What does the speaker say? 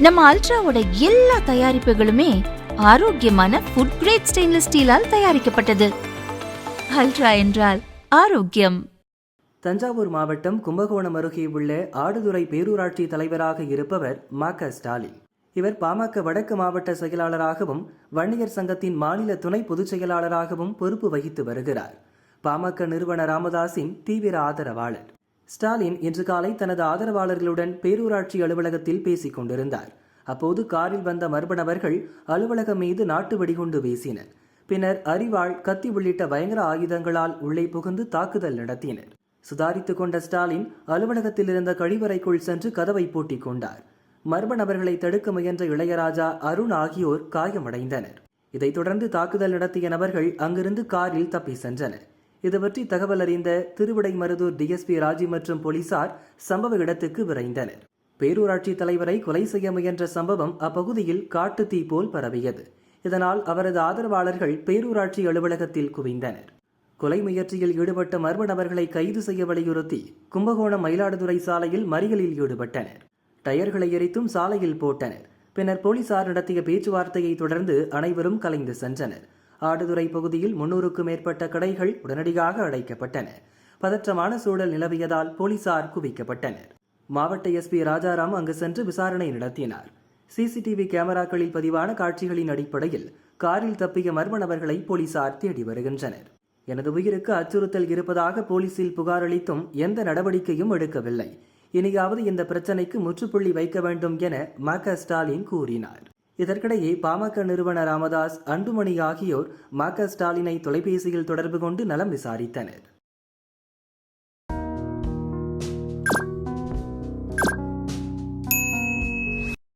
நம்ம அல்ட்ராவோட எல்லா தயாரிப்புகளுமே ஆரோக்கியமான ஃபுட் கிரேட் ஸ்டெயின்லெஸ் ஸ்டீலால் தயாரிக்கப்பட்டது. அல்ட்ரா என்றால் ஆரோக்கியம். தஞ்சாவூர் மாவட்டம் கும்பகோணம் அருகே உள்ள ஆடுதுறை பேரூராட்சி தலைவராக இருப்பவர் ம.க. ஸ்டாலின். இவர் பாமக வடக்கு மாவட்ட செயலாளராகவும் வன்னியர் சங்கத்தின் மாநில துணை பொதுச் செயலாளராகவும் பொறுப்பு வகித்து வருகிறார். பாமக நிறுவனர் ராமதாஸின் தீவிர ஆதரவாளர். ஸ்டாலின் இன்று காலை தனது ஆதரவாளர்களுடன் பேரூராட்சி அலுவலகத்தில் பேசிக் கொண்டிருந்தார். அப்போது காரில் வந்த மர்ம நபர்கள் அலுவலகம் மீது நாட்டு வெடிகுண்டு வீசினர். பின்னர் அரிவாள், கத்தி உள்ளிட்ட பயங்கர ஆயுதங்களால் உள்ளே புகுந்து தாக்குதல் நடத்தினர். சுதாரித்துக் கொண்ட ஸ்டாலின் அலுவலகத்தில் இருந்த கழிவறைக்குள் சென்று கதவை பூட்டிக் கொண்டார். மர்ம நபர்களை தடுக்க முயன்ற இளையராஜா, அருண் ஆகியோர் காயமடைந்தனர். இதைத் தொடர்ந்து தாக்குதல் நடத்திய நபர்கள் அங்கிருந்து காரில் தப்பி சென்றனர். இதுபற்றி தகவல் அறிந்த திருவிடைமருதூர் டிஎஸ்பி ராஜி மற்றும் போலீசார் சம்பவ இடத்துக்கு விரைந்தனர். பேரூராட்சி தலைவரை கொலை செய்ய முயன்ற சம்பவம் அப்பகுதியில் காட்டு தீ போல் பரவியது. இதனால் அவரது ஆதரவாளர்கள் பேரூராட்சி அலுவலகத்தில் குவிந்தனர். கொலை முயற்சியில் ஈடுபட்ட மர்ம நபர்களை கைது செய்ய வலியுறுத்தி கும்பகோணம் மயிலாடுதுறை சாலையில் மறியலில் ஈடுபட்டனர். டயர்களை எரித்தும் சாலையில் போட்டனர். பின்னர் போலீசார் நடத்திய பேச்சுவார்த்தையை தொடர்ந்து அனைவரும் கலைந்து சென்றனர். ஆடுதுறை பகுதியில் 300க்கும் மேற்பட்ட கடைகள் உடனடியாக அடைக்கப்பட்டன. பதற்றமான சூழல் நிலவியதால் போலீசார் குவிக்கப்பட்டனர். மாவட்ட எஸ்பி ராஜாராம் அங்கு சென்று விசாரணை நடத்தினார். சிசிடிவி கேமராக்களில் பதிவான காட்சிகளின் அடிப்படையில் காரில் தப்பிய மர்ம நபர்களை போலீசார் தேடி வருகின்றனர். எனது உயிருக்கு அச்சுறுத்தல் இருப்பதாக போலீசில் புகார் அளித்தும் எந்த நடவடிக்கையும் எடுக்கவில்லை. இனியாவது இந்த பிரச்சனைக்கு முற்றுப்புள்ளி வைக்க வேண்டும் என ம.க. ஸ்டாலின் கூறினார். இதற்கிடையே பாமக நிறுவனர் ராமதாஸ், அன்புமணி ஆகியோர் ம.க. ஸ்டாலினை தொலைபேசியில் தொடர்பு கொண்டு நலம் விசாரித்தனர்.